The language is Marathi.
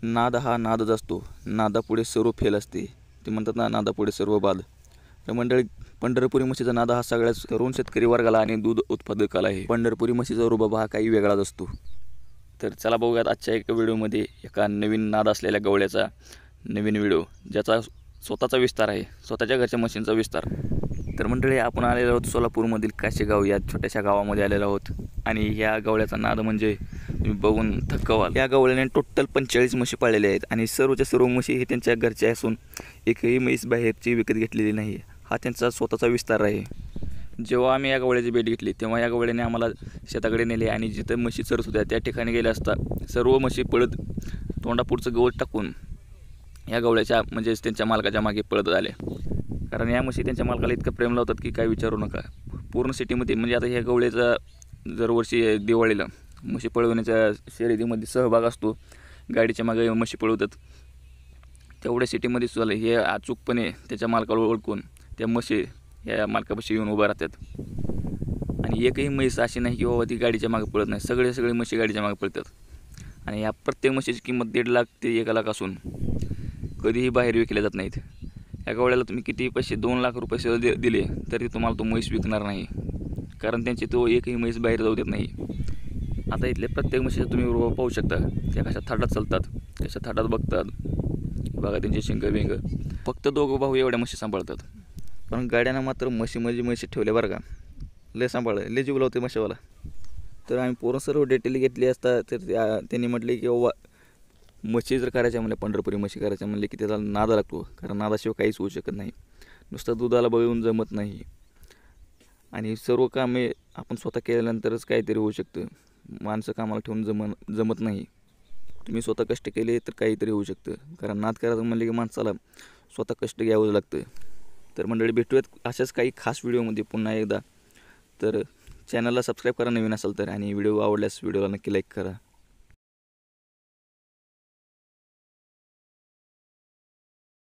नाद हा नादच असतो, नादापुढे सर्व फेल असते. ते म्हणतात ना, नादापुढे सर्व बाद. तर मंडळी, पंढरपुरी म्हशीचा नाद हा सगळ्याच तरुण शेतकरी वर्गाला आणि दूध उत्पादकाला आहे. पंढरपुरी म्हशीचा रुबाब हा काही वेगळाच असतो. तर चला बघूयात आजच्या एका व्हिडिओमध्ये एका नवीन नाद असलेल्या गवळ्याचा नवीन व्हिडिओ, ज्याचा स्वतःचा विस्तार आहे, स्वतःच्या घरच्या म्हशींचा विस्तार. तर मंडळी, आपण आलेलो आहोत सोलापूरमधील काशेगाव या छोट्याशा गावामध्ये आलेलो आहोत. आणि ह्या गवळ्याचा नाद म्हणजे तुम्ही बघून थक्क व्हाल. या गवळ्याने टोटल 45 म्हशी पाळलेल्या आहेत आणि सर्वच्या सर्व म्हशी हे त्यांच्या घरच्या असून एकही म्हैस बाहेरची विकत घेतलेली नाही. हा त्यांचा स्वतःचा विस्तार आहे. जेव्हा आम्ही या गवळ्याची भेट घेतली तेव्हा या गवळ्याने आम्हाला शेताकडे नेले आणि जिथं म्हशी चरत होत्या त्या ठिकाणी गेले असता सर्व म्हशी पळत तोंडापुढचं गवत टाकून या गवळ्याच्या म्हणजेच त्यांच्या मालकाच्या मागे पळत आले. कारण या म्हशी त्यांच्या मालकाला इतकं प्रेम लावतात की काय विचारू नका. पूर्ण सिटीमध्ये म्हणजे आता ह्या गवळ्याचा दरवर्षी दिवाळीला म्हशी पळवण्याच्या शर्यतीमध्ये सहभाग असतो. गाडीच्या मागे म्हशी पळवतात. तेवढ्या सिटीमध्ये सुद्धा हे अचूकपणे त्याच्या मालकाला ओळखून त्या म्हशी या मालकापाशी येऊन उभा राहतात. आणि एकही म्हैस अशी नाही की बाबा ती गाडीच्या मागे पळत नाही. सगळे म्हशी गाडीच्या मागे पळतात. आणि या प्रत्येक म्हशीची किंमत 1.5 लाख ते 1 लाख असून कधीही बाहेर विकल्या जात नाहीत. या गवळ्याला तुम्ही किती पैसे 2 लाख रुपये सुद्धा दिले तरी तुम्हाला तो म्हैस विकणार नाही. कारण त्यांची तो एकही म्हैस बाहेर जाऊ देत नाही. आता इथल्या प्रत्येक म्हशीचा तुम्ही रुबाब पाहू शकता. त्या कशा थाटात चालतात, कशा थाटात बघतात. बघा त्यांचे शिंग बिंग. फक्त 2 भाऊ एवढ्या म्हशी सांभाळतात. पण गाड्यानं मात्र म्हशी ठेवल्या बरं का. लय सांभाळलं, लय जीव लावते म्हशीवाला. तर आम्ही पोरं सर्व डिटेल घेतली असता तर त्यांनी म्हटले की बाबा म्हशी जर करायच्या म्हणले, पंढरपुरी म्हशी करायच्या म्हणले की त्याला नाद लागतो. कारण नादाशिवाय काहीच होऊ शकत नाही. नुसतं दुधाला बळून जमत नाही. आणि सर्व कामे आपण स्वतः केल्यानंतरच काहीतरी होऊ शकतं. माणसं कामाला ठेवून जमत नाही. तुम्ही स्वतः कष्ट केले तर काहीतरी होऊ शकतं. कारण नाद करायचं म्हणले की माणसाला स्वतः कष्ट घ्यावं लागतं. तर मंडळी, भेटूयात अशाच काही खास व्हिडिओमध्ये पुन्हा एकदा. तर चॅनलला सबस्क्राईब करा नवीन असाल तर, आणि व्हिडिओ आवडल्यास व्हिडिओला नक्की लाईक करा.